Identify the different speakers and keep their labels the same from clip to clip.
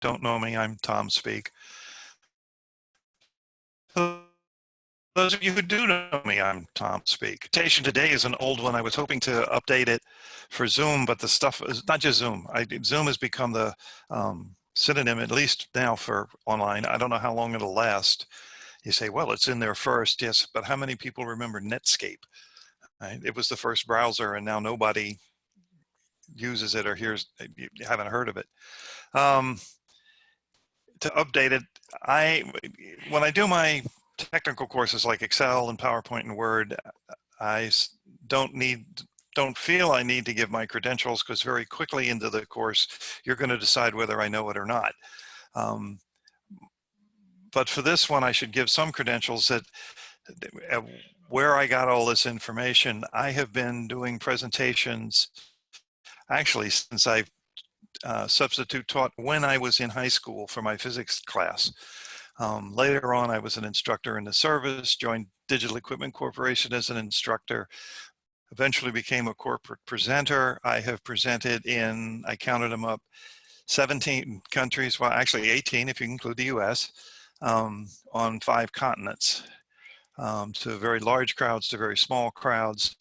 Speaker 1: don't know me, I'm Tom Speake. For those of you who do know me, I'm Tom Speake. Presentation today is an old one. I was hoping to update it for Zoom, but the stuff is not just Zoom. Zoom has become the synonym, at least now, for online. I don't know how long it'll last. You say, well, it's in there first. Yes, but how many people remember Netscape? Right? It was the first browser, and now nobody uses it or you haven't heard of it. To update it, when I do my technical courses like Excel and PowerPoint and Word, I don't feel I need to give my credentials, because very quickly into the course, you're going to decide whether I know it or not. But for this one, I should give some credentials that where I got all this information. I have been doing presentations actually since I substitute taught when I was in high school for my physics class. Later on, I was an instructor in the service, joined Digital Equipment Corporation as an instructor, eventually became a corporate presenter. I have presented in, I counted them up, 17 countries, well actually 18 if you include the US, on 5 continents, to very large crowds, to very small crowds.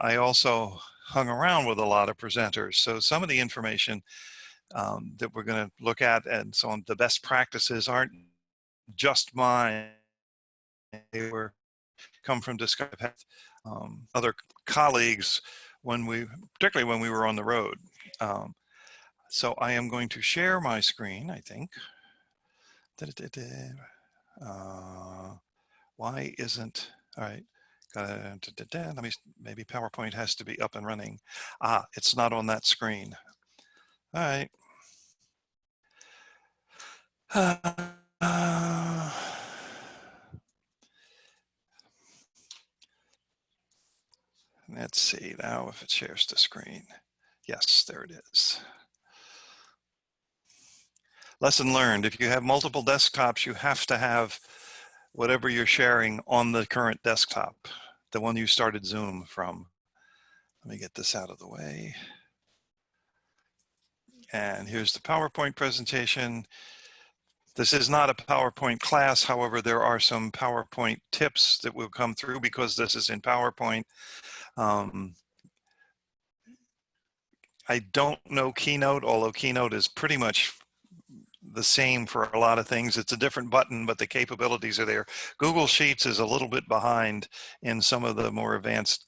Speaker 1: I also hung around with a lot of presenters, so some of the information that we're going to look at and so on, the best practices, aren't just mine. They come from discussion other colleagues particularly when we were on the road. So I am going to share my screen, I think. Why isn't, all right, let me, maybe PowerPoint has to be up and running. It's not on that screen. All right. Let's see now if it shares the screen. Yes, there it is. Lesson learned: if you have multiple desktops, you have to have whatever you're sharing on the current desktop, the one you started Zoom from. Let me get this out of the way. And here's the PowerPoint presentation. This is not a PowerPoint class. However, there are some PowerPoint tips that will come through because this is in PowerPoint. I don't know Keynote, although Keynote is pretty much the same for a lot of things. It's a different button, but the capabilities are there. Google Sheets is a little bit behind in some of the more advanced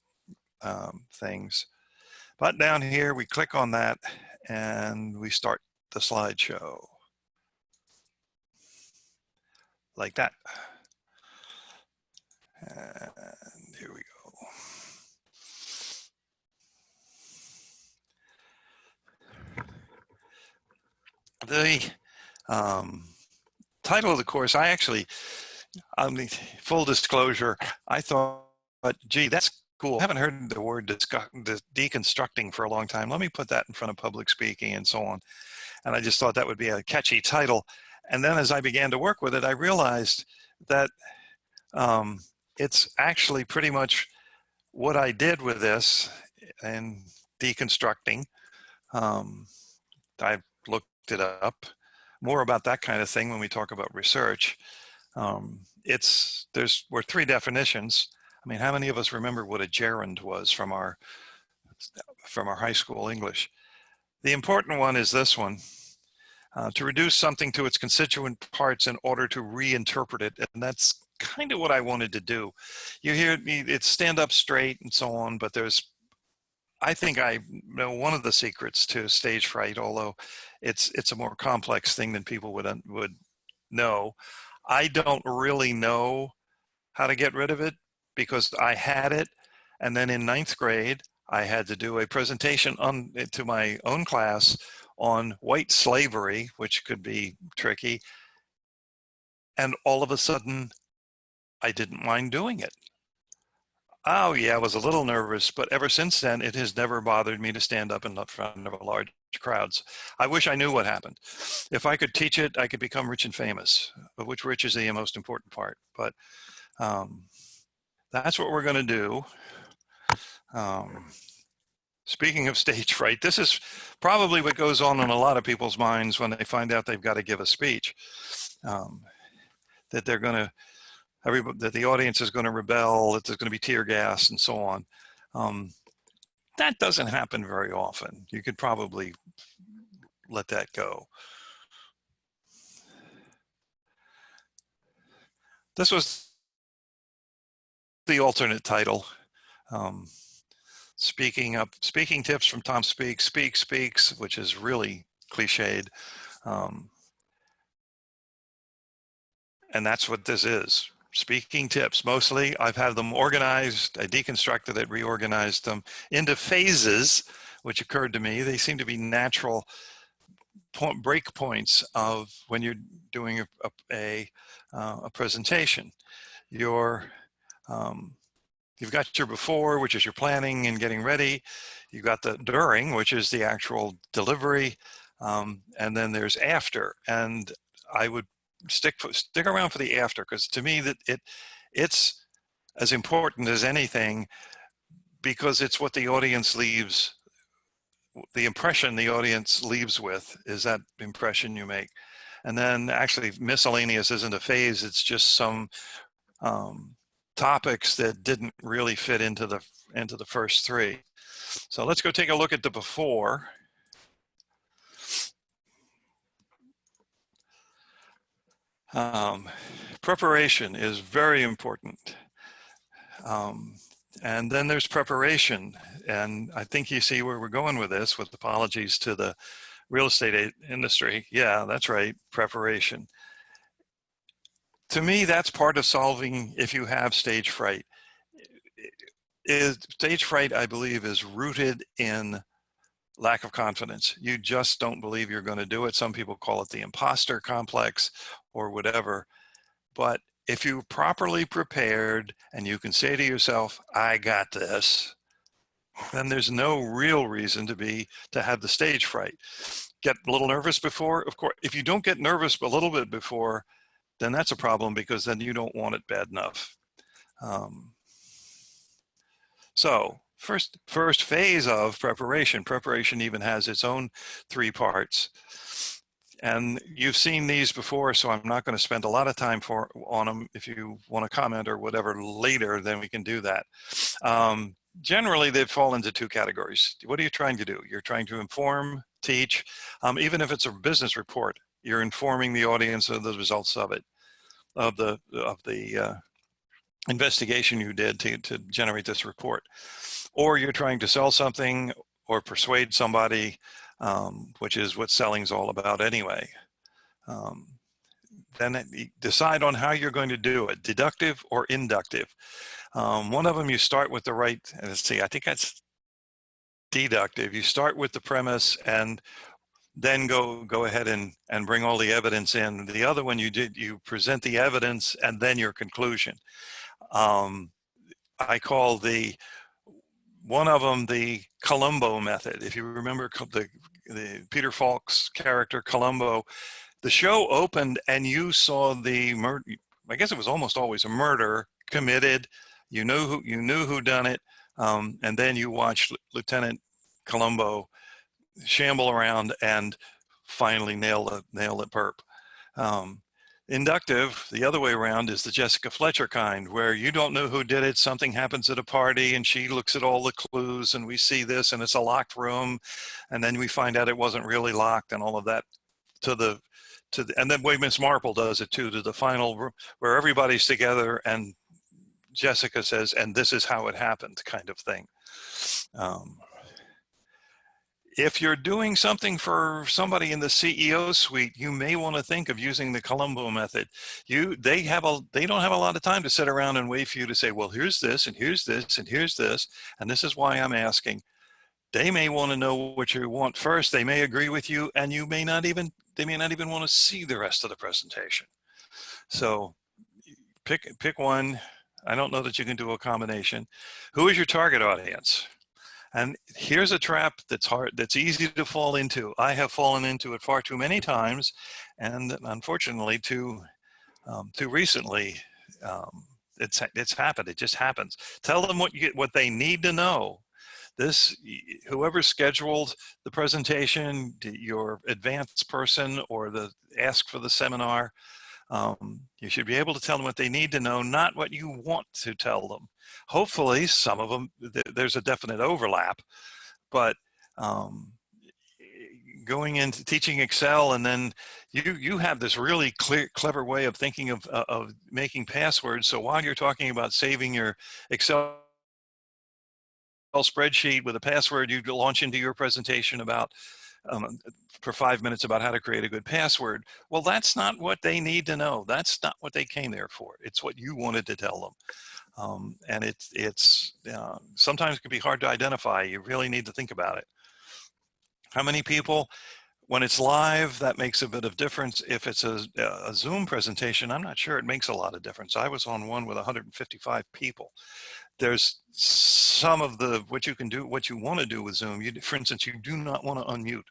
Speaker 1: things. But down here, we click on that and we start the slideshow. Like that. And here we go. The title of the course, I actually, full disclosure, I thought, gee, that's cool. I haven't heard the word deconstructing for a long time. Let me put that in front of public speaking and so on. And I just thought that would be a catchy title. And then as I began to work with it, I realized that it's actually pretty much what I did with this and deconstructing. I looked it up, more about that kind of thing when we talk about research. There were 3 definitions. I mean, how many of us remember what a gerund was from our high school English? The important one is this one: to reduce something to its constituent parts in order to reinterpret it. And that's kind of what I wanted to do. You hear it's stand up straight and so on, but I think I know one of the secrets to stage fright, although it's a more complex thing than people would know. I don't really know how to get rid of it, because I had it, and then in 9th grade I had to do a presentation to my own class on white slavery, which could be tricky, and all of a sudden I didn't mind doing it. Oh yeah, I was a little nervous, but ever since then, it has never bothered me to stand up in front of large crowds. I wish I knew what happened. If I could teach it, I could become rich and famous, of which rich is the most important part. But that's what we're going to do. Speaking of stage fright, this is probably what goes on in a lot of people's minds when they find out they've got to give a speech. That they're going to, that the audience is going to rebel, that there's going to be tear gas and so on. That doesn't happen very often. You could probably let that go. This was the alternate title. Speaking tips from Tom Speake. Speake speaks, which is really cliched. And that's what this is. Speaking tips. Mostly I've had them organized. I deconstructed it, reorganized them into phases, which occurred to me. They seem to be natural break points of when you're doing a presentation. You've got your before, which is your planning and getting ready. You've got the during, which is the actual delivery. And then there's after. And I would stick around for the after, because to me that it's as important as anything, because it's what the audience leaves, the impression the audience leaves with is that impression you make. And then actually miscellaneous isn't a phase, it's just some topics that didn't really fit into the first three. So let's go take a look at the before. Preparation is very important. And then there's preparation. And I think you see where we're going with this, with apologies to the real estate industry. Yeah, that's right, preparation. To me, that's part of solving if you have stage fright. Stage fright, I believe, is rooted in lack of confidence. You just don't believe you're going to do it. Some people call it the imposter complex or whatever. But if you're properly prepared and you can say to yourself, I got this, then there's no real reason to have the stage fright. Get a little nervous before, of course. If you don't get nervous a little bit before, then that's a problem, because then you don't want it bad enough. So first phase of preparation. Preparation even has its own 3 parts. And you've seen these before, so I'm not going to spend a lot of time on them. If you want to comment or whatever later, then we can do that. Generally, they fall into 2 categories. What are you trying to do? You're trying to inform, teach. Even if it's a business report, you're informing the audience of the results of it, of the investigation you did to generate this report. Or you're trying to sell something or persuade somebody, which is what selling's all about anyway. Then decide on how you're going to do it, deductive or inductive. One of them, you start with the right, let's see, I think that's deductive. You start with the premise and then go ahead and bring all the evidence in. The other one, you present the evidence and then your conclusion. I call one of them the Columbo method. If you remember the Peter Falk's character Columbo, the show opened and you saw the murder. I guess it was almost always a murder committed. You knew who done it, and then you watched Lieutenant Columbo shamble around and finally nail the perp. Inductive, the other way around, is the Jessica Fletcher kind, where you don't know who did it. Something happens at a party and she looks at all the clues and we see this and it's a locked room, and then we find out it wasn't really locked and all of that, and then way Miss Marple does it too, to the final room where everybody's together and Jessica says, and this is how it happened, kind of thing. If you're doing something for somebody in the CEO suite, you may want to think of using the Columbo method. They don't have a lot of time to sit around and wait for you to say, well, here's this, and here's this, and here's this, and this is why I'm asking. They may want to know what you want first. They may agree with you, and they may not even want to see the rest of the presentation. So pick one. I don't know that you can do a combination. Who is your target audience? And here's a trap that's easy to fall into. I have fallen into it far too many times, and unfortunately too recently. It's happened. It just happens. Tell them what they need to know. whoever scheduled the presentation, your advanced person or the ask for the seminar, you should be able to tell them what they need to know, not what you want to tell them. Hopefully some of them, there's a definite overlap, but going into teaching Excel, and then you have this really clever way of thinking of making passwords. So while you're talking about saving your Excel spreadsheet with a password, you launch into your presentation about for 5 minutes about how to create a good password. Well, that's not what they need to know. That's not what they came there for. It's what you wanted to tell them. And it's sometimes it can be hard to identify. You really need to think about it. How many people, when it's live, that makes a bit of difference. If it's a Zoom presentation, I'm not sure it makes a lot of difference. I was on one with 155 people. There's some of what you can do, what you want to do with Zoom. For instance, you do not want to unmute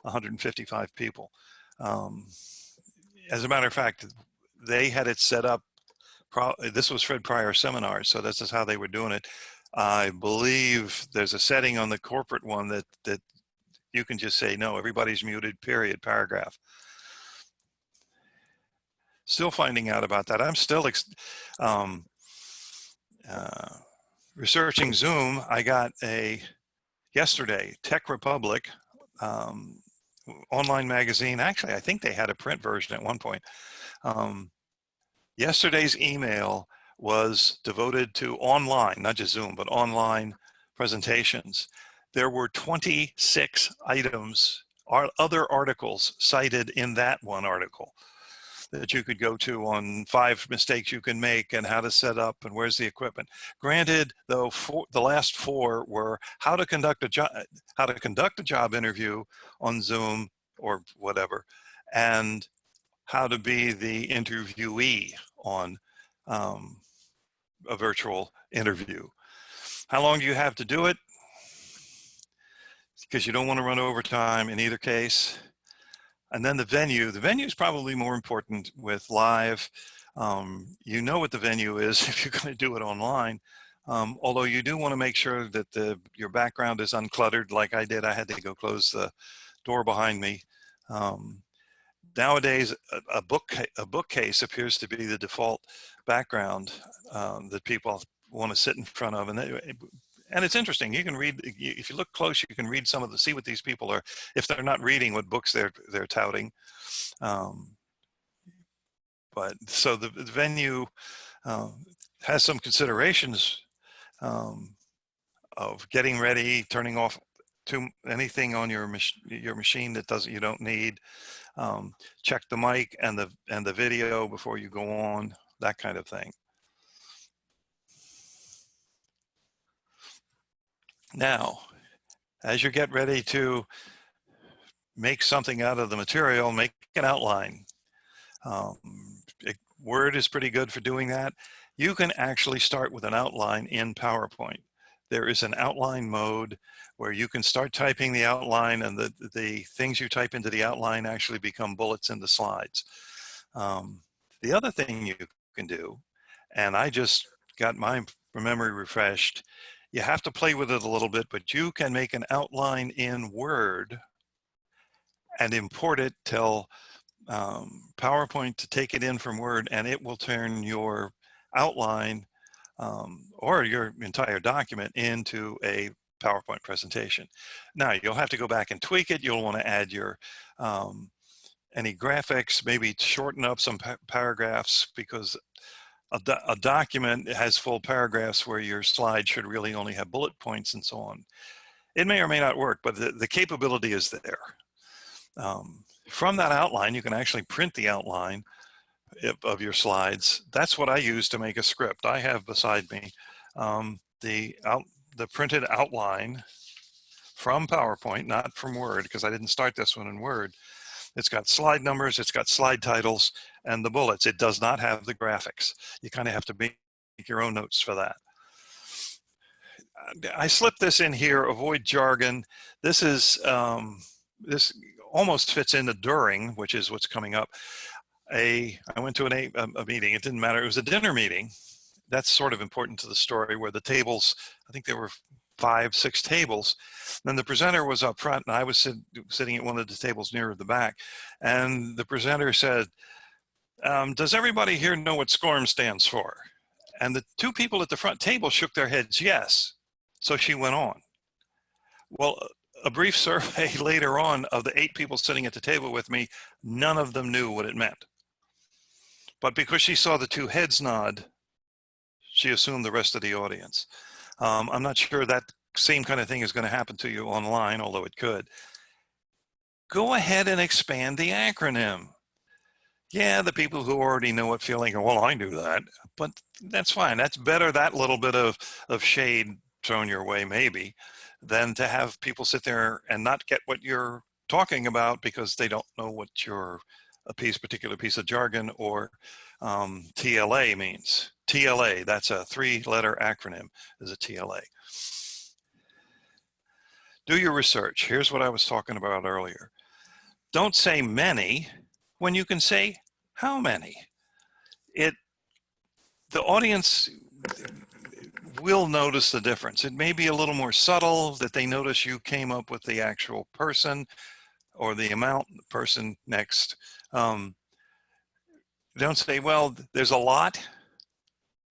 Speaker 1: 155 people. As a matter of fact, they had it set up. This was Fred Pryor seminars, so this is how they were doing it. I believe there's a setting on the corporate one that you can just say, no, everybody's muted, period, paragraph. Still finding out about that. I'm still researching Zoom. I got yesterday, Tech Republic, online magazine. Actually, I think they had a print version at one point. Yesterday's email was devoted to online, not just Zoom, but online presentations. There were 26 items, other articles cited in that one article that you could go to on 5 mistakes you can make and how to set up and where's the equipment. Granted, though, the last 4 were how to conduct a job interview on Zoom or whatever, and how to be the interviewee on a virtual interview. How long do you have to do it? Because you don't want to run overtime in either case. And then the venue is probably more important with live. You know what the venue is if you're going to do it online. Although you do want to make sure that your background is uncluttered like I did. I had to go close the door behind me. Nowadays, a bookcase appears to be the default background that people want to sit in front of. And it's interesting. You can read, if you look close, you can read see what these people are, if they're not reading what books they're touting. But so the venue has some considerations of getting ready, turning off anything on your machine that you don't need. Check the mic and the video before you go on, that kind of thing. Now, as you get ready to make something out of the material, make an outline. Word is pretty good for doing that. You can actually start with an outline in PowerPoint. There is an outline mode where you can start typing the outline, and the things you type into the outline actually become bullets in the slides. The other thing you can do, and I just got my memory refreshed, you have to play with it a little bit, but you can make an outline in Word and import it, tell PowerPoint to take it in from Word, and it will turn your outline or your entire document into a PowerPoint presentation. Now, you'll have to go back and tweak it. You'll want to add your any graphics, maybe shorten up some paragraphs, because a document has full paragraphs where your slide should really only have bullet points and so on. It may or may not work, but the capability is there. From that outline, you can actually print the outline of your slides. That's what I use to make a script. I have beside me the printed outline from PowerPoint, not from Word, because I didn't start this one in Word. It's got slide numbers, it's got slide titles, and the bullets. It does not have the graphics. You kind of have to make your own notes for that. I slipped this in here, avoid jargon. This is, this almost fits into during, which is what's coming up. I went to a meeting, it didn't matter, it was a dinner meeting. That's sort of important to the story, where the tables, I think there were 5, 6 tables. Then the presenter was up front, and I was sitting at one of the tables near the back. And the presenter said, does everybody here know what SCORM stands for? And the 2 people at the front table shook their heads yes. So she went on. Well, a brief survey later on of the 8 people sitting at the table with me, none of them knew what it meant. But because she saw the 2 heads nod, she assumed the rest of the audience. I'm not sure that same kind of thing is going to happen to you online, although it could. Go ahead and expand the acronym. Yeah, the people who already know it feeling, well, I knew that, but that's fine. That's better, that little bit of shade thrown your way maybe, than to have people sit there and not get what you're talking about because they don't know what particular piece of jargon or TLA means. TLA, that's a 3-letter acronym, is a TLA. Do your research. Here's what I was talking about earlier. Don't say many when you can say how many. The audience will notice the difference. It may be a little more subtle that they notice you came up with the actual person or the amount, the person next. Don't say, well, there's a lot.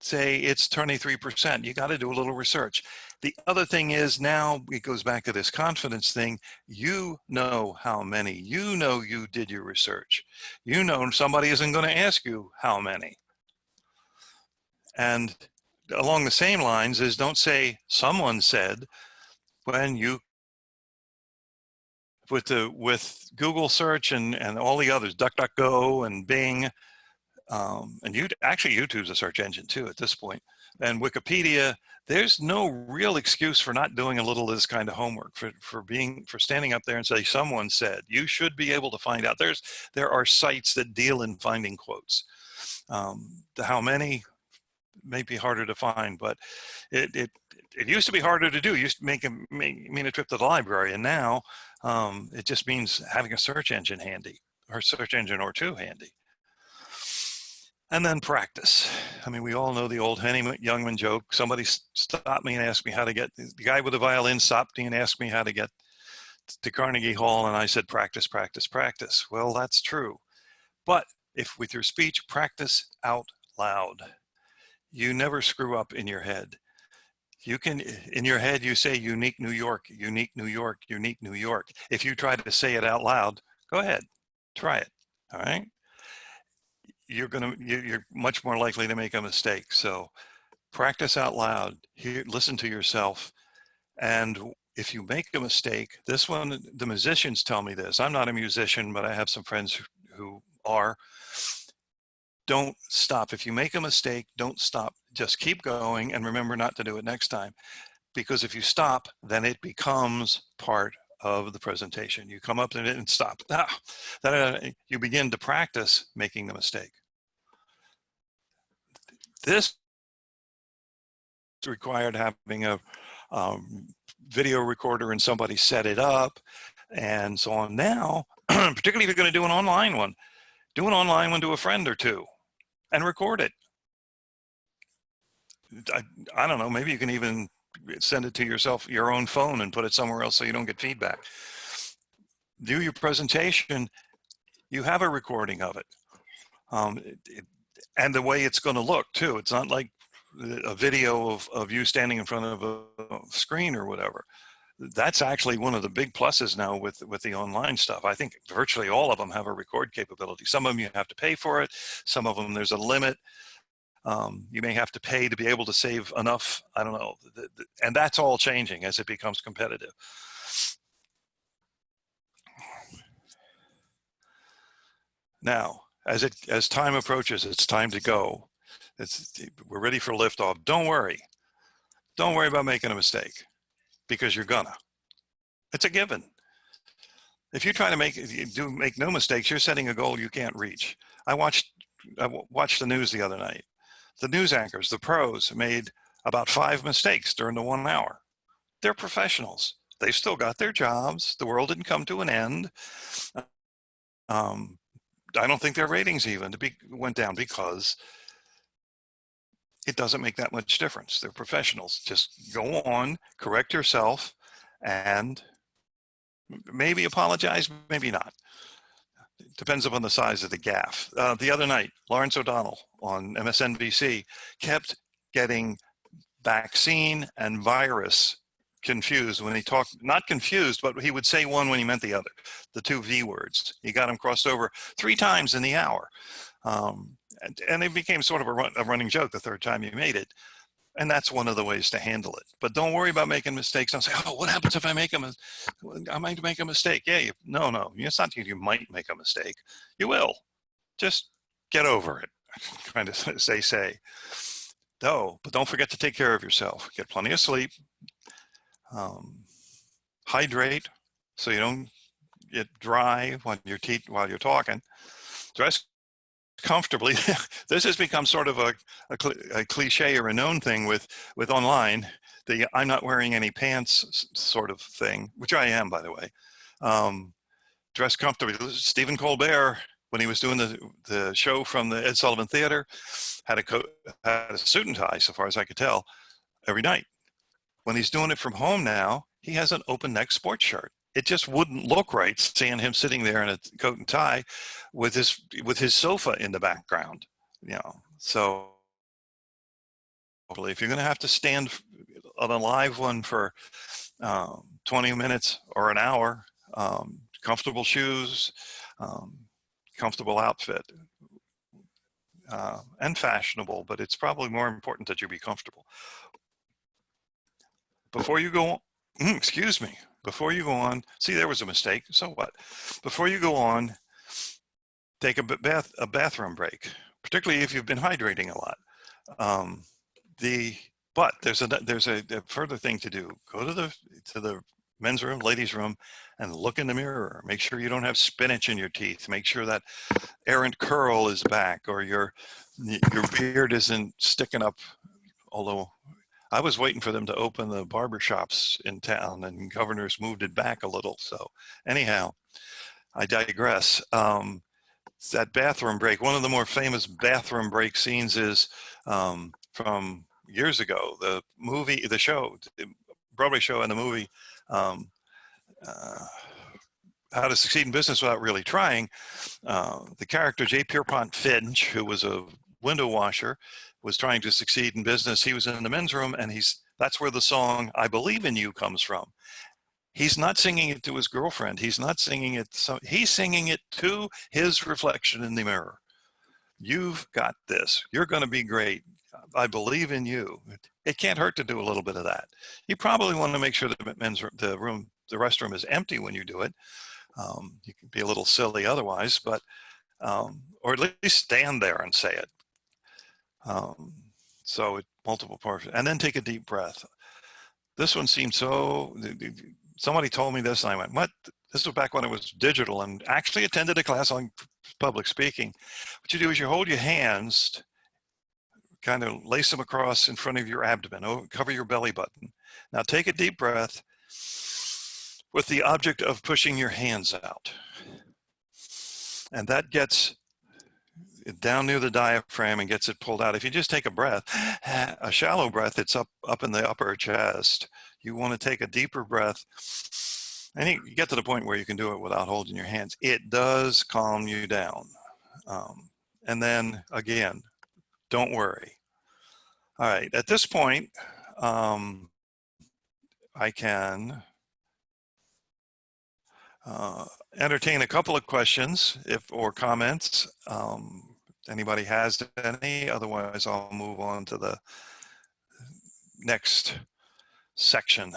Speaker 1: Say it's 23%. You got to do a little research. The other thing is, now it goes back to this confidence thing. You know how many. You know you did your research. You know somebody isn't going to ask you how many. And along the same lines is, don't say someone said when you, with Google search and all the others, DuckDuckGo and Bing, and YouTube's a search engine too at this point, and Wikipedia. There's no real excuse for not doing a little of this kind of homework, for standing up there and say someone said. You should be able to find out. There are sites that deal in finding quotes. How many may be harder to find, but it used to be harder to do. It used to mean a trip to the library, and now it just means having a search engine handy, or search engine or 2 handy. And then practice. I mean, we all know the old Henny Youngman joke. Somebody stopped me and asked me how to get, the guy with the violin stopped me and asked me how to get to Carnegie Hall, and I said, practice, practice, practice. Well, that's true. But if with your speech, practice out loud. You never screw up in your head. You can, in your head, you say unique New York, unique New York, unique New York. If you try to say it out loud, go ahead, try it, all right? You're much more likely to make a mistake. So practice out loud, listen to yourself. And if you make a mistake, this one, the musicians tell me this. I'm not a musician, but I have some friends who are. Don't stop. If you make a mistake, don't stop. Just keep going and remember not to do it next time. Because if you stop, then it becomes part of the presentation. You come up to it and stop. You begin to practice making the mistake. This required having a video recorder and somebody set it up and so on. Now, particularly if you're going to do an online one, do an online one to a friend or 2 and record it. I don't know, maybe you can even send it to yourself, your own phone, and put it somewhere else so you don't get feedback. Do your presentation, you have a recording of it. And the way it's going to look too. It's not like a video of you standing in front of a screen or whatever. That's actually one of the big pluses now with the online stuff. I think virtually all of them have a record capability. Some of them you have to pay for it. Some of them there's a limit. You may have to pay to be able to save enough. I don't know. And that's all changing as it becomes competitive. Now, as time approaches, it's time to go. We're ready for liftoff. Don't worry. Don't worry about making a mistake, because you're gonna. It's a given. If you try to make no mistakes, you're setting a goal you can't reach. I watched the news the other night. The news anchors, the pros, made about 5 mistakes during the 1 hour. They're professionals. They've still got their jobs. The world didn't come to an end. I don't think their ratings even went down, because it doesn't make that much difference. They're professionals. Just go on, correct yourself, and maybe apologize, maybe not. It depends upon the size of the gaffe. The other night, Lawrence O'Donnell on MSNBC kept getting vaccine and virus confused when he talked, not confused, but he would say one when he meant the other, the two V words. He got them crossed over 3 times in the hour. And it became sort of a running joke the third time you made it. And that's one of the ways to handle it. But don't worry about making mistakes. Don't say, oh, what happens if I make I might make a mistake. Yeah, no. It's not that you might make a mistake. You will. Just get over it, kind of as they say. No, but don't forget to take care of yourself. Get plenty of sleep. Hydrate so you don't get dry while you're talking. Dress comfortably. This has become sort of a cliche or a known thing with online, the I'm not wearing any pants sort of thing, which I am, by the way. Dress comfortably. Stephen Colbert, when he was doing the show from the Ed Sullivan Theater, had a suit and tie, so far as I could tell, every night. When he's doing it from home now, he has an open neck sports shirt. It just wouldn't look right seeing him sitting there in a coat and tie with his sofa in the background, So if you're going to have to stand on a live one for 20 minutes or an hour, comfortable shoes, comfortable outfit, and fashionable, but it's probably more important that you be comfortable. Before you go on, excuse me, before you go on, see, there was a mistake, so what? Before you go on, take a bathroom break, particularly if you've been hydrating a lot. But there's a further thing to do. Go to the men's room, ladies' room, and look in the mirror. Make sure you don't have spinach in your teeth. Make sure that errant curl is back, or your beard isn't sticking up, although I was waiting for them to open the barber shops in town, and governors moved it back a little. So anyhow, I digress. That bathroom break, one of the more famous bathroom break scenes is from years ago, the Broadway show and the movie, How to Succeed in Business Without Really Trying. The character J. Pierpont Finch, who was a window washer, was trying to succeed in business. He was in the men's room, and that's where the song I Believe in You comes from. He's not singing it to his girlfriend. He's not singing it. He's singing it to his reflection in the mirror. You've got this. You're going to be great. I believe in you. It can't hurt to do a little bit of that. You probably want to make sure the restroom is empty when you do it. You can be a little silly otherwise, but or at least stand there and say it. So multiple parts, and then take a deep breath. This one seemed so. Somebody told me this, and I went, "What?" This was back when it was digital, and actually attended a class on public speaking. What you do is you hold your hands, kind of lace them across in front of your abdomen, cover your belly button. Now take a deep breath with the object of pushing your hands out, and that gets down near the diaphragm and gets it pulled out. If you just take a breath, a shallow breath, it's up in the upper chest. You want to take a deeper breath, and you get to the point where you can do it without holding your hands. It does calm you down. And then again, don't worry. All right, at this point, I can entertain a couple of questions or comments. Anybody has any? Otherwise, I'll move on to the next section.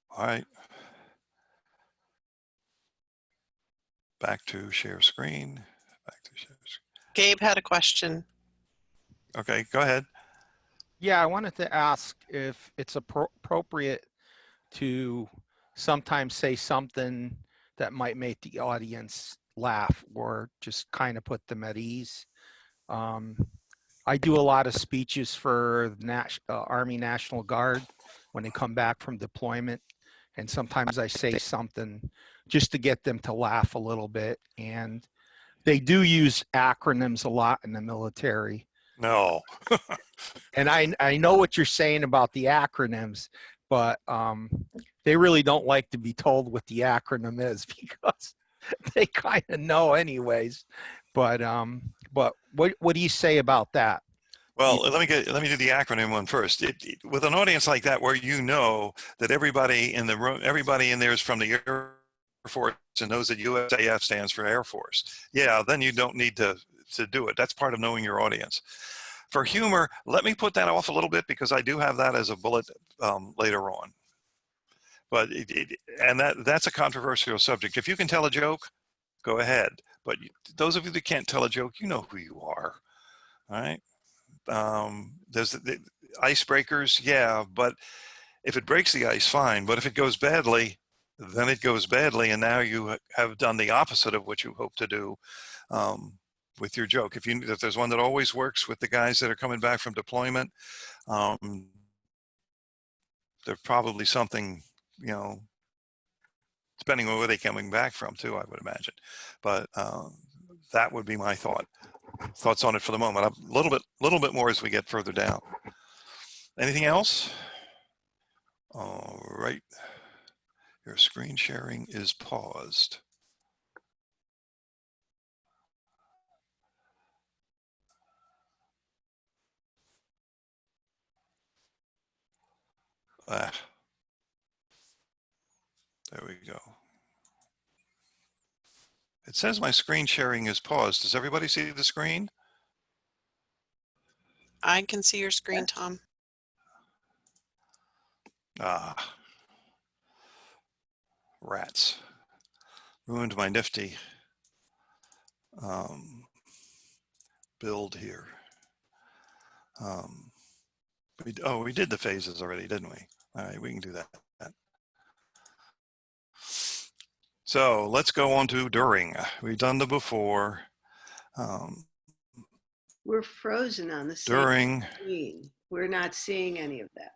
Speaker 1: All right. Back to share screen.
Speaker 2: Gabe had a question.
Speaker 1: Okay, go ahead.
Speaker 3: Yeah, I wanted to ask if it's appropriate to sometimes say something that might make the audience laugh or just kind of put them at ease. I do a lot of speeches for the Army National Guard when they come back from deployment, and sometimes I say something just to get them to laugh a little bit. And they do use acronyms a lot in the military.
Speaker 1: No.
Speaker 3: And I know what you're saying about the acronyms, but they really don't like to be told what the acronym is because they kind of know anyways. But what do you say about that?
Speaker 1: Well, let me do the acronym one first. With an audience like that, where you know that everybody in the room, everybody in there is from the Air Force and knows that USAF stands for Air Force. Yeah, then you don't need to do it. That's part of knowing your audience. For humor, let me put that off a little bit because I do have that as a bullet later on. But that's a controversial subject. If you can tell a joke, go ahead. But those of you that can't tell a joke, you know who you are, all right? There's the icebreakers, yeah, but if it breaks the ice, fine. But if it goes badly, then it goes badly, and now you have done the opposite of what you hope to do with your joke. If there's one that always works with the guys that are coming back from deployment, there's probably something, depending on where they're coming back from too, I would imagine. But that would be my thoughts on it for the moment. A little bit more as we get further down. Anything else? All right. Your screen sharing is paused. There we go. It says my screen sharing is paused. Does everybody see the screen?
Speaker 2: I can see your screen, Tom.
Speaker 1: Ah, rats. Ruined my nifty build here. We did the phases already, didn't we? All right, we can do that. So let's go on to during. We've done the before.
Speaker 4: We're frozen on the same
Speaker 1: During.
Speaker 4: screen. We're not seeing any of that.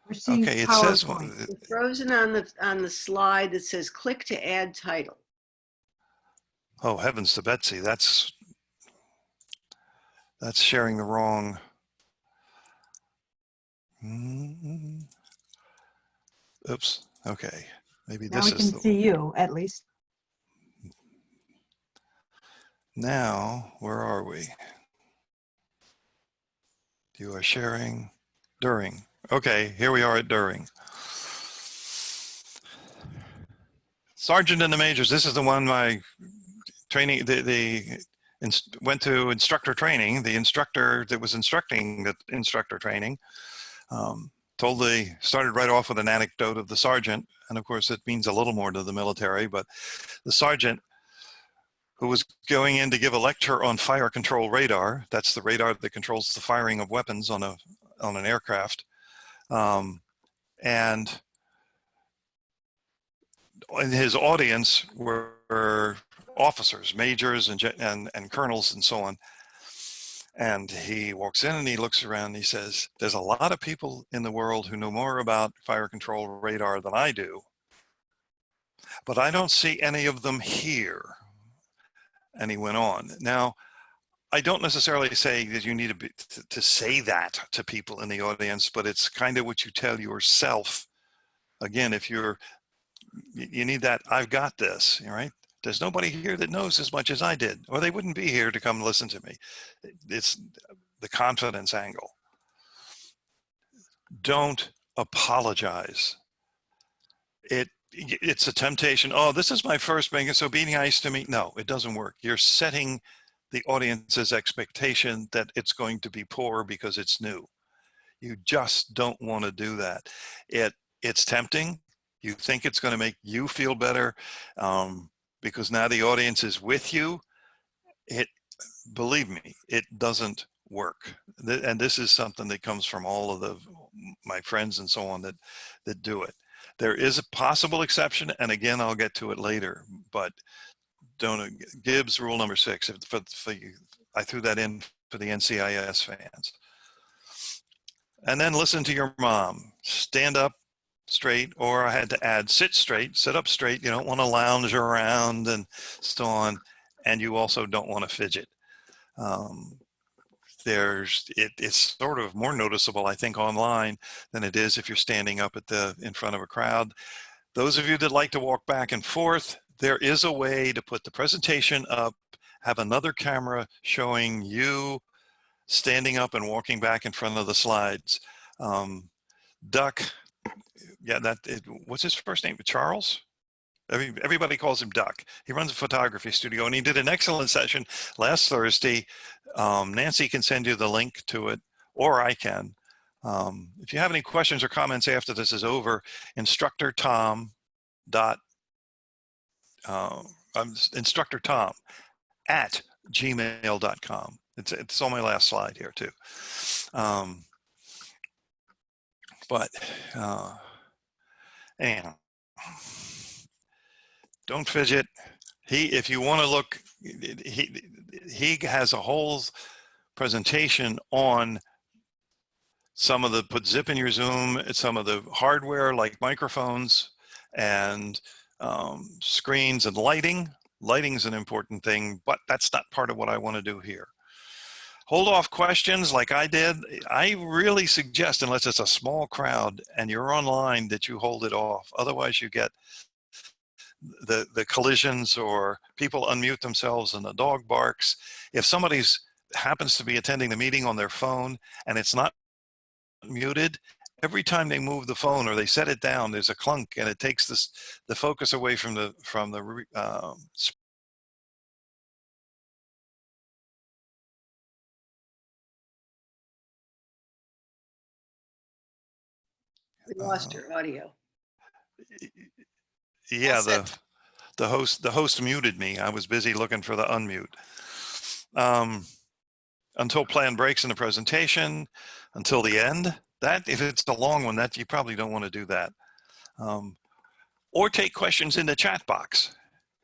Speaker 5: We're seeing
Speaker 1: Okay, it says
Speaker 4: We're frozen on the slide that says click to add title.
Speaker 1: oh heavens to Betsy, that's sharing the wrong. Oops. Okay, maybe
Speaker 5: now
Speaker 1: this
Speaker 5: we
Speaker 1: is
Speaker 5: can see you at least.
Speaker 1: Now, where are we? You are sharing during. Okay, here we are at during. Sergeant and the Majors, this is the one my training, went to instructor training. The instructor that was instructing the instructor training started right off with an anecdote of the sergeant. And of course, it means a little more to the military, but the sergeant who was going in to give a lecture on fire control radar. That's the radar that controls the firing of weapons on an aircraft. And in his audience were officers, majors, and colonels, and so on. And he walks in and he looks around and he says, there's a lot of people in the world who know more about fire control radar than I do, but I don't see any of them here. And he went on. Now, I don't necessarily say that you need to say that to people in the audience, but it's kind of what you tell yourself. Again, if you need that, I've got this, right? There's nobody here that knows as much as I did, or they wouldn't be here to come listen to me. It's the confidence angle. Don't apologize. It's a temptation. Oh, this is my first meeting, so be nice to me. No, it doesn't work. You're setting the audience's expectation that it's going to be poor because it's new. You just don't want to do that. It's tempting. You think it's going to make you feel better because now the audience is with you. Believe me, it doesn't work. And this is something that comes from all of my friends and so on that do it. There is a possible exception, and again, I'll get to it later, but Gibbs rule number 6, for you, I threw that in for the NCIS fans. And then listen to your mom. Stand up straight, or I had to add sit straight, sit up straight. You don't want to lounge around and so on, and you also don't want to fidget. It's sort of more noticeable, I think, online than it is if you're standing up in front of a crowd. Those of you that like to walk back and forth, there is a way to put the presentation up, have another camera showing you standing up and walking back in front of the slides. Duck, yeah, what's his first name? Charles? Everybody calls him Duck. He runs a photography studio, and he did an excellent session last Thursday. Nancy can send you the link to it, or I can. If you have any questions or comments after this is over, instructortom@gmail.com. It's on my last slide here too. And don't fidget. If you want to look, he has a whole presentation on some of the put zip in your Zoom, some of the hardware like microphones and screens and lighting. Lighting's an important thing, but that's not part of what I want to do here. Hold off questions like I did. I really suggest, unless it's a small crowd and you're online, that you hold it off. Otherwise you get the collisions, or people unmute themselves and the dog barks. If somebody's happens to be attending the meeting on their phone and it's not muted, every time they move the phone or they set it down, there's a clunk, and it takes the focus away from the
Speaker 4: We lost your audio.
Speaker 1: Yeah,
Speaker 2: That's
Speaker 1: the host muted me. I was busy looking for the unmute. Until plan breaks in the presentation, until the end. That, if it's a long one, that you probably don't want to do that. Or take questions in the chat box.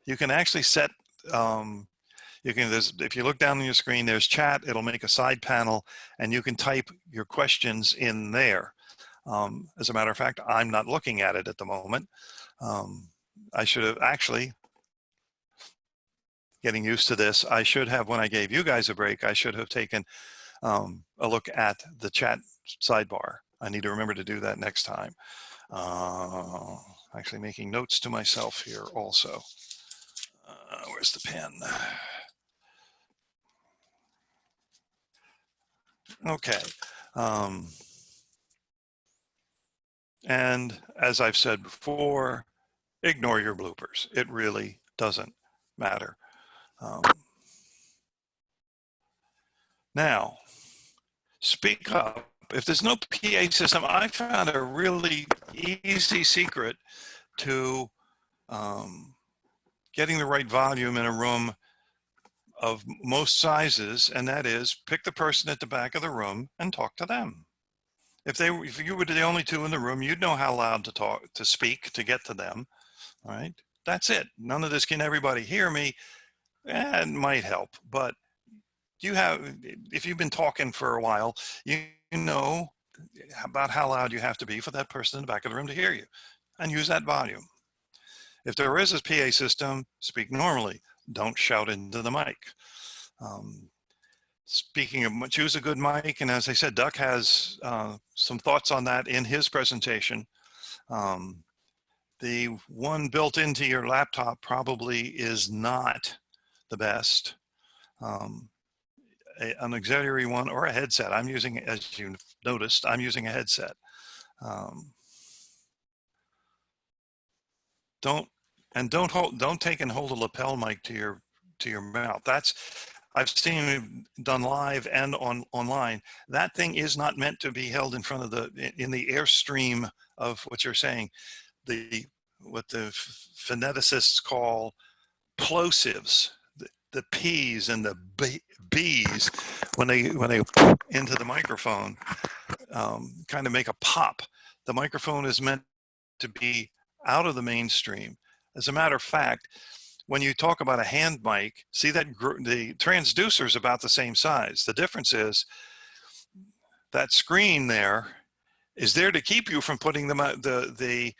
Speaker 1: You can actually set, if you look down on your screen, there's chat. It'll make a side panel, and you can type your questions in there. As a matter of fact, I'm not looking at it at the moment. I should have actually, getting used to this, I should have, when I gave you guys a break, I should have taken a look at the chat sidebar. I need to remember to do that next time. Actually making notes to myself here also. Where's the pen? Okay. And as I've said before, ignore your bloopers. It really doesn't matter. Now, speak up. If there's no PA system, I found a really easy secret to getting the right volume in a room of most sizes, and that is pick the person at the back of the room and talk to them. If you were the only two in the room, you'd know how loud to speak to get to them. All right, that's it. None of this can everybody hear me. It might help, but if you've been talking for a while, you know about how loud you have to be for that person in the back of the room to hear you, and use that volume. If there is a PA system, speak normally. Don't shout into the mic. Speaking of, choose a good mic, and as I said, Duck has some thoughts on that in his presentation. The one built into your laptop probably is not the best. An auxiliary one or a headset. I'm using, as you noticed, I'm using a headset. Don't take and hold a lapel mic to your mouth. I've seen it done live and online. That thing is not meant to be held in front of in the airstream of what you're saying. What the phoneticists call plosives, the P's and the B's, when they into the microphone, kind of make a pop. The microphone is meant to be out of the mainstream. As a matter of fact, when you talk about a hand mic, see that the transducer is about the same size. The difference is that screen there is there to keep you from putting the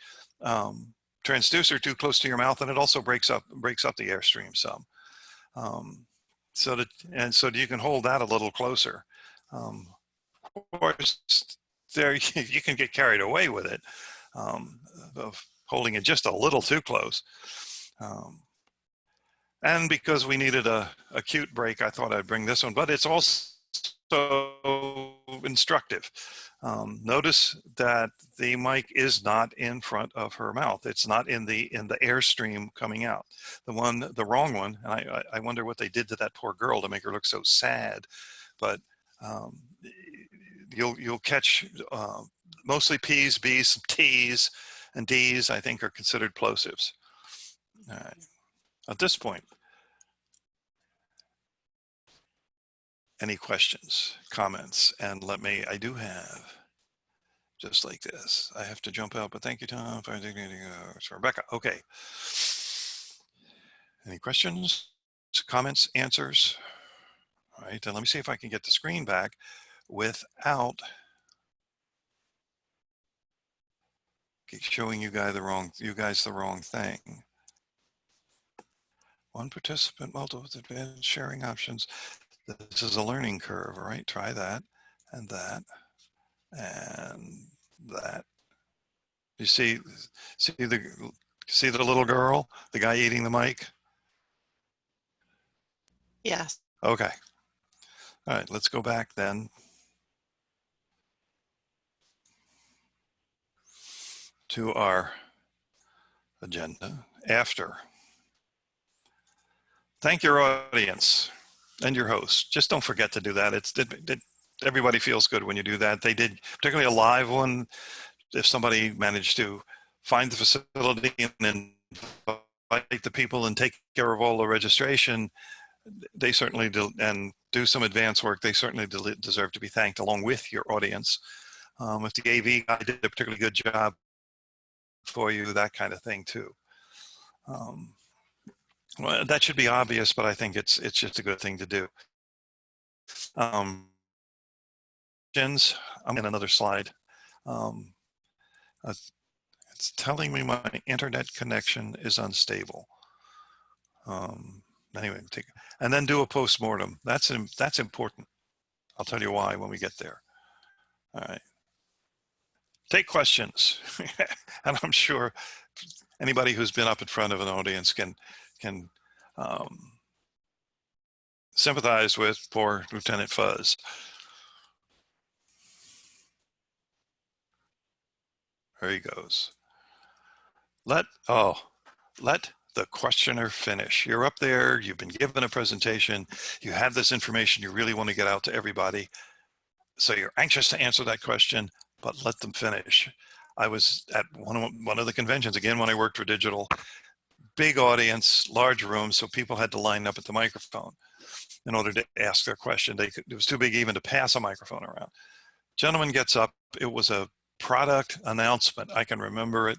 Speaker 1: transducer too close to your mouth, and it also breaks up the airstream some. so that you can hold that a little closer. Of course, there you can get carried away with it, of holding it just a little too close. And because we needed a cute break, I thought I'd bring this one, but it's also instructive. Notice that the mic is not in front of her mouth. It's not in the airstream coming out. The wrong one, and I wonder what they did to that poor girl to make her look so sad. But you'll catch mostly P's, B's, some T's, and D's, I think, are considered plosives. All right. At this point, any questions, comments? And I do have, just like this, I have to jump out, but thank you, Tom. It's Rebecca. Okay. Any questions, comments, answers? All right, and let me see if I can get the screen back without showing you guys the wrong thing. One participant, multiple advanced sharing options. This is a learning curve, right? Try that and that and that. You see the little girl, the guy eating the mic?
Speaker 2: Yes.
Speaker 1: Okay. All right, let's go back then to our agenda after. Thank your audience and your host. Just don't forget to do that. Everybody feels good when you do that. They did, particularly a live one. If somebody managed to find the facility and invite the people and take care of all the registration, they certainly do, and do some advance work. They certainly deserve to be thanked along with your audience. If the AV guy did a particularly good job for you, that kind of thing too. Well, that should be obvious, but I think it's just a good thing to do. I'm in another slide. It's telling me my internet connection is unstable. Anyway, and then do a postmortem. That's important. I'll tell you why when we get there. All right. Take questions, and I'm sure anybody who's been up in front of an audience can sympathize with poor Lieutenant Fuzz. There he goes. Let the questioner finish. You're up there, you've been given a presentation, you have this information you really want to get out to everybody. So you're anxious to answer that question, but let them finish. I was at one of the conventions, again, when I worked for digital, big audience, large room, so people had to line up at the microphone in order to ask their question. It was too big even to pass a microphone around. Gentleman gets up, it was a product announcement, I can remember it.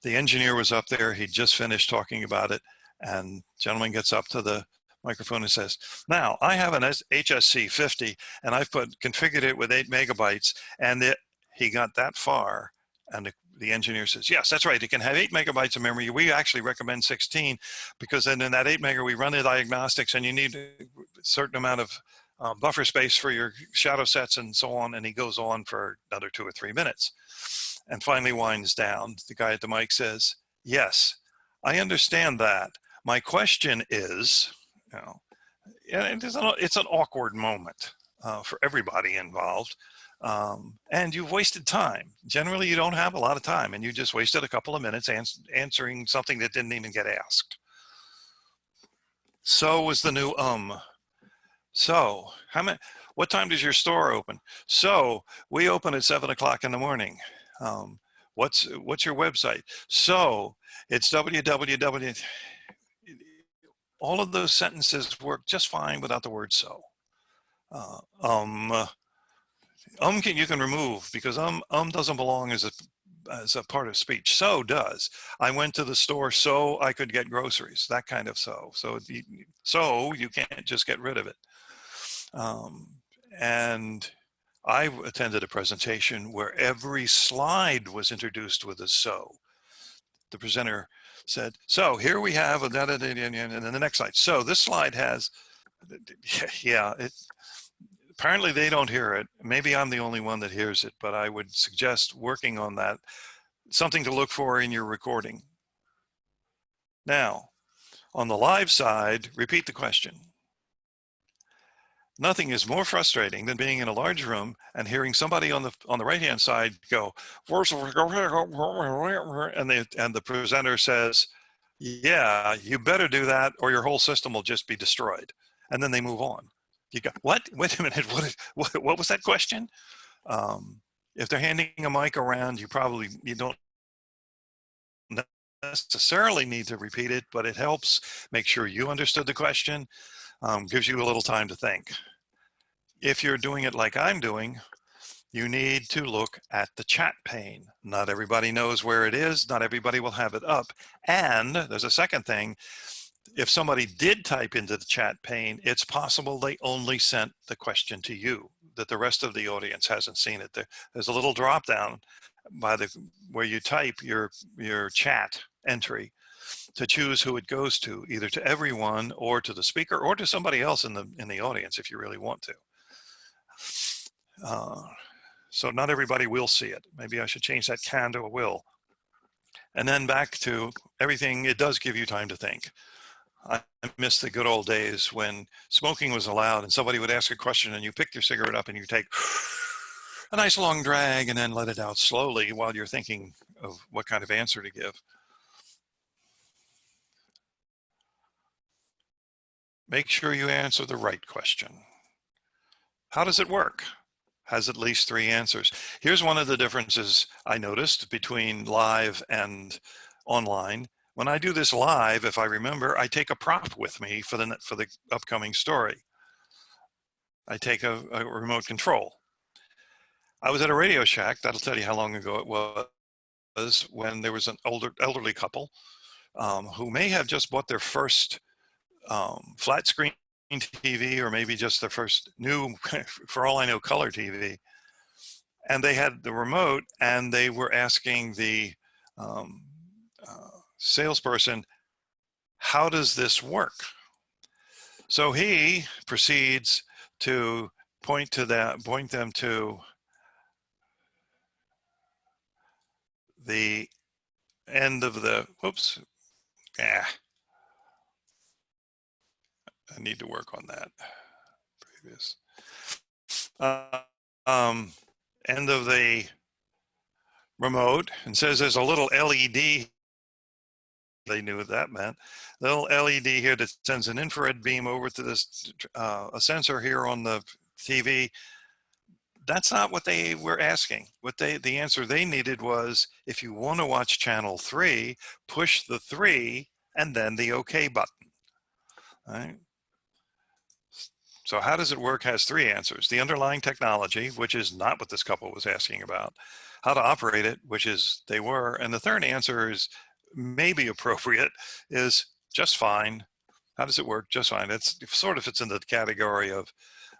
Speaker 1: The engineer was up there, he'd just finished talking about it, and gentleman gets up to the microphone and says, now I have an HSC 50 and I've configured it with 8 megabytes, and he got that far, and the engineer says, yes, that's right, it can have 8 megabytes of memory. We actually recommend 16 because then in that 8 mega we run the diagnostics and you need a certain amount of buffer space for your shadow sets and so on. And he goes on for another 2 or 3 minutes and finally winds down. The guy at the mic says, yes, I understand that. My question is, it's an awkward moment for everybody involved. And you've wasted time. Generally, you don't have a lot of time, and you just wasted a couple of minutes answering something that didn't even get asked. So was the new So what time does your store open? So we open at 7 o'clock in the morning. What's your website? So it's www. All of those sentences work just fine without the word so. You can remove because doesn't belong as a part of speech. So does. I went to the store so I could get groceries. That kind of so. So you can't just get rid of it. And I attended a presentation where every slide was introduced with a so. The presenter said, so here we have, and then the next slide. So this slide has, Yeah, apparently they don't hear it. Maybe I'm the only one that hears it, but I would suggest working on that. Something to look for in your recording. Now, on the live side, repeat the question. Nothing is more frustrating than being in a large room and hearing somebody on the right-hand side go, and the presenter says, yeah, you better do that or your whole system will just be destroyed. And then they move on. You got, what? Wait a minute, what was that question? If they're handing a mic around, you don't necessarily need to repeat it, but it helps make sure you understood the question, gives you a little time to think. If you're doing it like I'm doing, you need to look at the chat pane. Not everybody knows where it is. Not everybody will have it up. And there's a second thing. If somebody did type into the chat pane, it's possible they only sent the question to you, that the rest of the audience hasn't seen it. There's a little drop down where you type your chat entry to choose who it goes to, either to everyone or to the speaker or to somebody else in the audience if you really want to. So not everybody will see it. Maybe I should change that can to a will. And then back to everything, it does give you time to think. I miss the good old days when smoking was allowed and somebody would ask a question and you pick your cigarette up and you take a nice long drag and then let it out slowly while you're thinking of what kind of answer to give. Make sure you answer the right question. How does it work? Has at least 3 answers. Here's one of the differences I noticed between live and online. When I do this live, if I remember, I take a prop with me for the upcoming story. I take a remote control. I was at a Radio Shack, that'll tell you how long ago it was, when there was an elderly couple who may have just bought their first flat screen TV, or maybe just their first new, for all I know, color TV. And they had the remote and they were asking the salesperson, how does this work? So he proceeds to point them to the end of the, whoops, I need to work on that. Previous. End of the remote, and says there's a little LED. They knew what that meant. Little LED here that sends an infrared beam over to this a sensor here on the TV. That's not what they were asking. The answer they needed was, if you want to watch channel 3, push the 3 and then the OK button. All right. So how does it work has 3 answers. The underlying technology, which is not what this couple was asking about. How to operate it, which is they were. And the third answer is maybe appropriate, is just fine. How does it work? Just fine. It's sort of fits into the category of,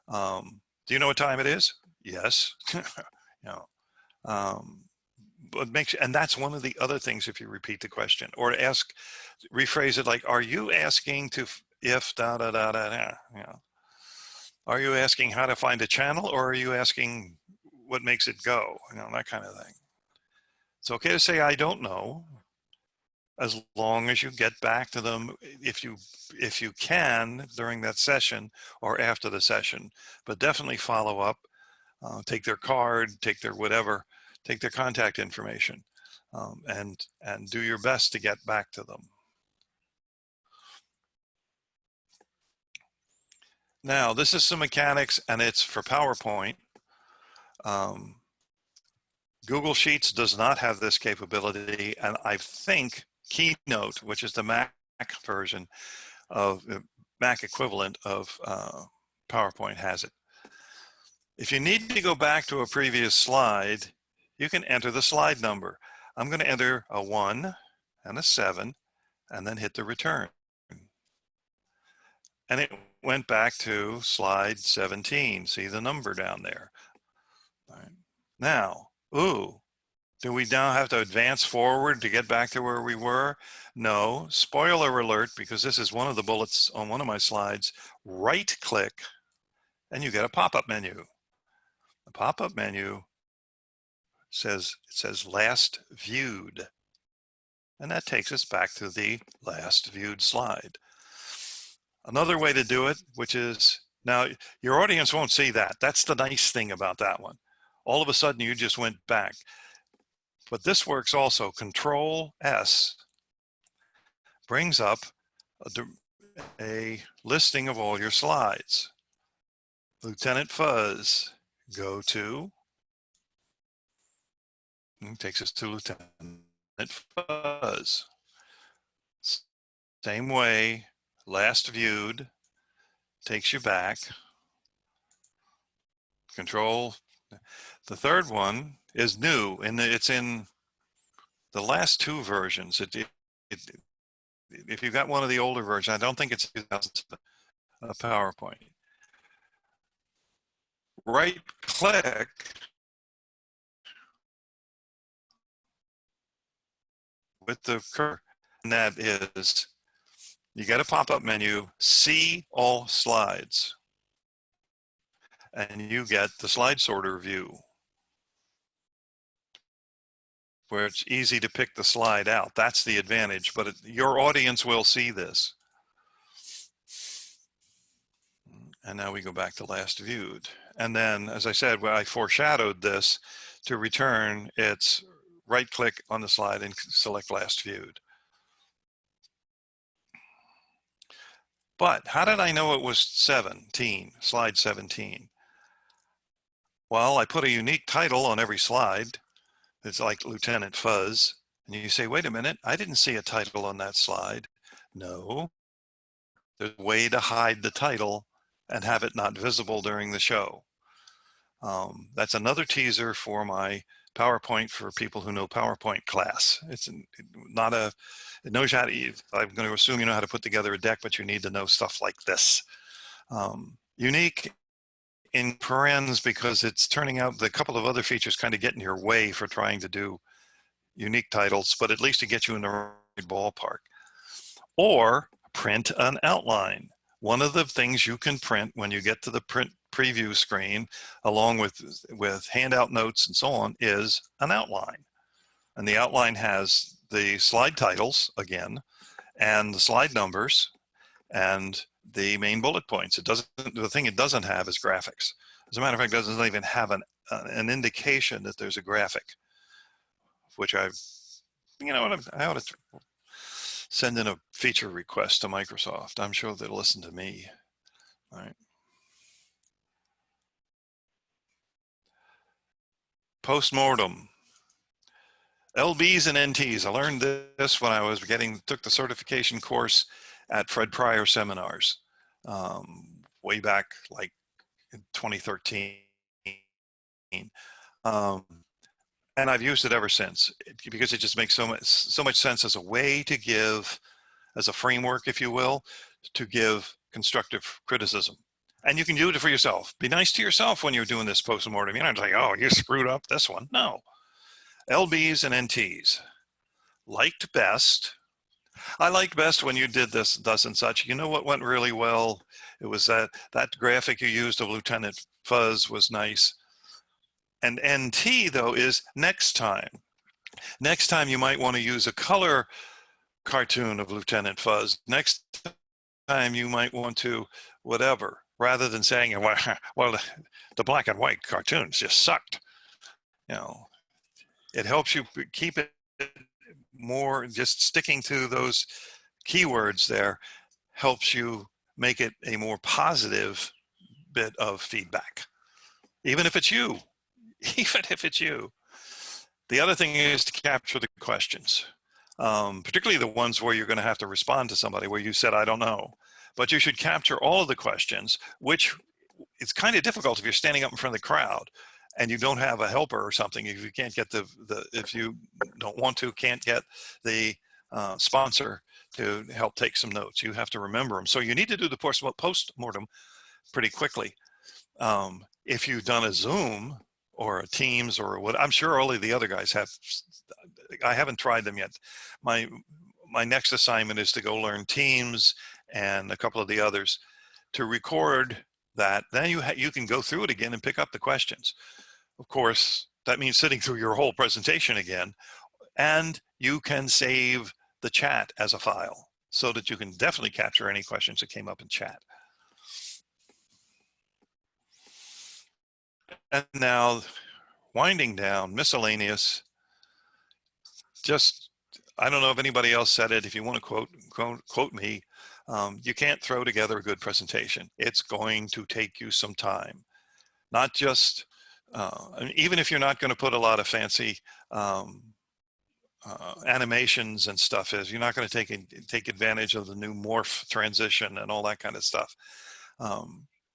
Speaker 1: do you know what time it is? Yes. But and that's one of the other things if you repeat the question, or to rephrase it like, are you asking to if da da da da da? Are you asking how to find a channel, or are you asking what makes it go? That kind of thing. It's okay to say I don't know, as long as you get back to them if you can during that session or after the session. But definitely follow up, take their card, take their whatever, take their contact information, and do your best to get back to them. Now, this is some mechanics, and it's for PowerPoint. Google Sheets does not have this capability, and I think Keynote, which is the Mac version of Mac equivalent of PowerPoint, has it. If you need to go back to a previous slide, you can enter the slide number. I'm going to enter a 1 and a 7 and then hit the return. And it went back to slide 17. See the number down there. All right. Now, Do we now have to advance forward to get back to where we were? No. Spoiler alert, because this is one of the bullets on one of my slides. Right click and you get a pop-up menu. The pop-up menu says, it says last viewed. And that takes us back to the last viewed slide. Another way to do it, which is, now your audience won't see that. That's the nice thing about that one. All of a sudden you just went back. But this works also. Control S brings up a listing of all your slides. Lieutenant Fuzz, go to, and takes us to Lieutenant Fuzz. Same way, last viewed, takes you back. Control, the third one is new, and it's in the last two versions. If you've got one of the older versions, I don't think it's 2007, PowerPoint. Right click with the cursor, and that is, you get a pop-up menu, see all slides, and you get the slide sorter view, where it's easy to pick the slide out. That's the advantage, but your audience will see this. And now we go back to last viewed. And then, as I said, well, I foreshadowed this to return, it's right click on the slide and select last viewed. But how did I know it was 17, slide 17? Well, I put a unique title on every slide. It's like Lieutenant Fuzz. And you say, wait a minute, I didn't see a title on that slide. No, there's a way to hide the title and have it not visible during the show. That's another teaser for my PowerPoint for people who know PowerPoint class. It's not a, it knows how to, I'm going to assume you know how to put together a deck, but you need to know stuff like this. Unique in parens because it's turning out the couple of other features kind of get in your way for trying to do unique titles, but at least to get you in the right ballpark. Or print an outline. One of the things you can print when you get to the print preview screen, along with handout notes and so on, is an outline. And the outline has the slide titles again, and the slide numbers, and the main bullet points. It doesn't, the thing it doesn't have is graphics. As a matter of fact, it doesn't even have an indication that there's a graphic, which I've, you know what, I ought to send in a feature request to Microsoft. I'm sure they'll listen to me. All right. Postmortem. LBs and NTs. I learned this when I was took the certification course at Fred Pryor seminars way back like in 2013. And I've used it ever since because it just makes so much sense as a way to give, as a framework, if you will, to give constructive criticism. And you can do it for yourself. Be nice to yourself when you're doing this postmortem. You're not like, oh, you screwed up this one. No. LBs and NTs. Liked best. I liked best when you did this, thus and such. You know what went really well? It was that graphic you used of Lieutenant Fuzz was nice. And NT, though, is next time. Next time you might want to use a color cartoon of Lieutenant Fuzz. Next time you might want to whatever, rather than saying, well, the black and white cartoons just sucked. You know, it helps you keep it more, just sticking to those keywords there helps you make it a more positive bit of feedback, even if it's you. Even if it's you. The other thing is to capture the questions, particularly the ones where you're going to have to respond to somebody where you said, I don't know. But you should capture all of the questions, which it's kind of difficult if you're standing up in front of the crowd and you don't have a helper or something. If you can't get if you don't want to, can't get the sponsor to help take some notes, you have to remember them. So you need to do the postmortem pretty quickly. If you've done a Zoom, or a Teams or what. I'm sure all of the other guys have. I haven't tried them yet. My next assignment is to go learn Teams and a couple of the others to record that. Then you can go through it again and pick up the questions. Of course, that means sitting through your whole presentation again, and you can save the chat as a file so that you can definitely capture any questions that came up in chat. And now, winding down, miscellaneous. Just, I don't know if anybody else said it. If you want to quote me, you can't throw together a good presentation. It's going to take you some time. Not just, even if you're not going to put a lot of fancy animations and stuff, you're not going to take advantage of the new morph transition and all that kind of stuff.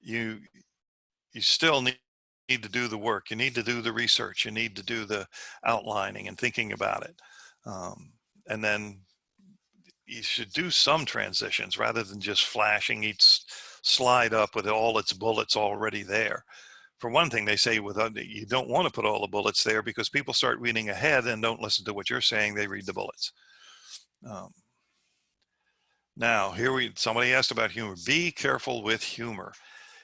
Speaker 1: You still need to do the work. You need to do the research. You need to do the outlining and thinking about it. And then you should do some transitions rather than just flashing each slide up with all its bullets already there. For one thing, they say you don't want to put all the bullets there because people start reading ahead and don't listen to what you're saying. They read the bullets. Now, somebody asked about humor. Be careful with humor.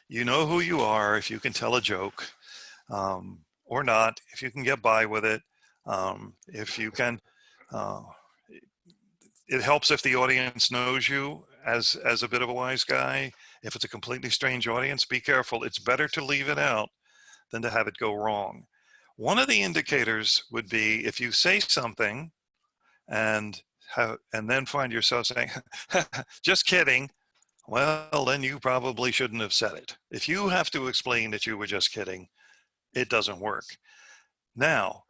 Speaker 1: You know who you are if you can tell a joke or not, if you can get by with it, if you can, it helps if the audience knows you as a bit of a wise guy. If it's a completely strange audience, be careful. It's better to leave it out than to have it go wrong. One of the indicators would be if you say something and then find yourself saying, just kidding. Well, then you probably shouldn't have said it. If you have to explain that you were just kidding, it doesn't work. Now,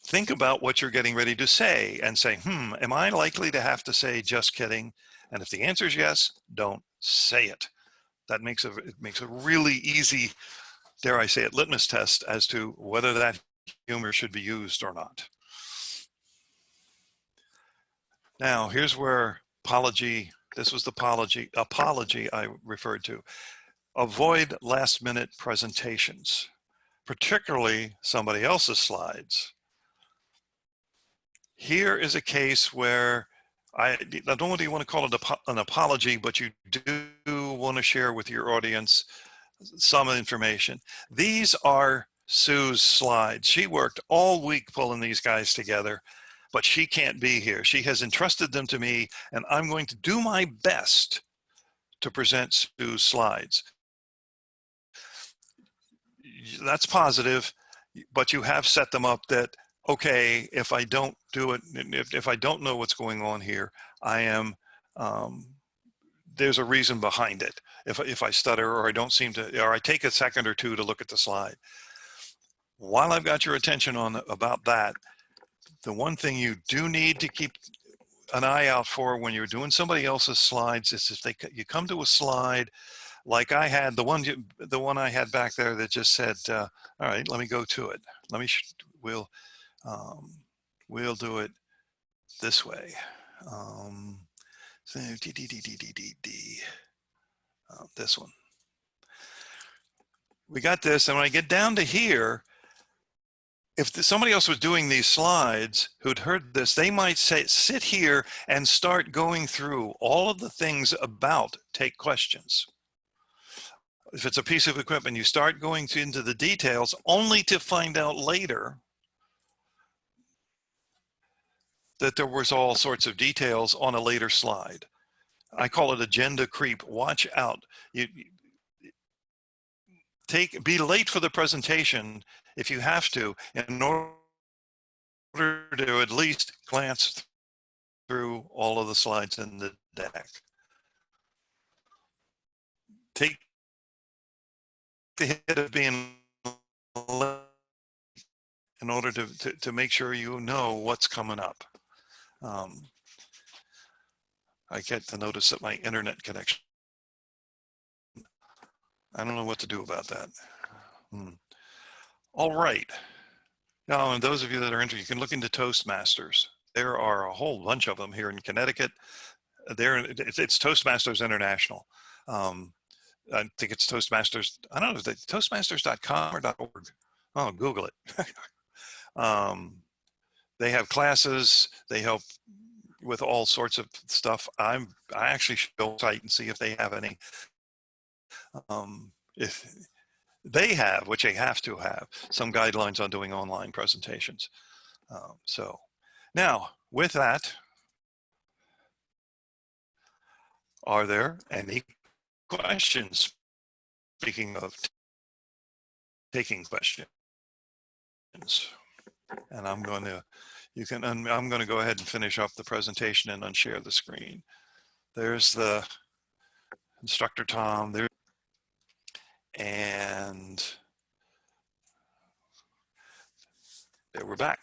Speaker 1: think about what you're getting ready to say and say, am I likely to have to say just kidding? And if the answer is yes, don't say it. That makes a really easy, dare I say it, litmus test as to whether that humor should be used or not. Now, here's where this was the apology I referred to. Avoid last-minute presentations, particularly somebody else's slides. Here is a case where I don't know whether you want to call it an apology, but you do want to share with your audience some information. These are Sue's slides. She worked all week pulling these guys together, but she can't be here. She has entrusted them to me, and I'm going to do my best to present Sue's slides. That's positive, but you have set them up that, okay, if I don't do it, if I don't know what's going on here, there's a reason behind it. If I stutter or I don't seem to, or I take a second or two to look at the slide. While I've got your attention about that, the one thing you do need to keep an eye out for when you're doing somebody else's slides is if you come to a slide like I had, the one I had back there that just said, all right, let me go to it. We'll do it this way. This one. We got this, and when I get down to here, if somebody else was doing these slides who'd heard this, they might sit here and start going through all of the things about take questions. If it's a piece of equipment, you start going into the details only to find out later that there was all sorts of details on a later slide. I call it agenda creep. Watch out. Be late for the presentation if you have to, in order to at least glance through all of the slides in the deck. Take the hit of being late in order to make sure you know what's coming up. I get the notice that my internet connection, I don't know what to do about that. All right. Now, and those of you that are interested, you can look into Toastmasters. There are a whole bunch of them here in Connecticut. It's Toastmasters International. I think it's Toastmasters, I don't know, is it Toastmasters.com or .org? Oh, Google it. They have classes. They help with all sorts of stuff. I actually should go site and see if they have any. If they have, which they have to have, some guidelines on doing online presentations. So now with that, are there any questions? Speaking of taking questions, and I'm going to go ahead and finish up the presentation and unshare the screen. There's the instructor Tom there, and there we're back.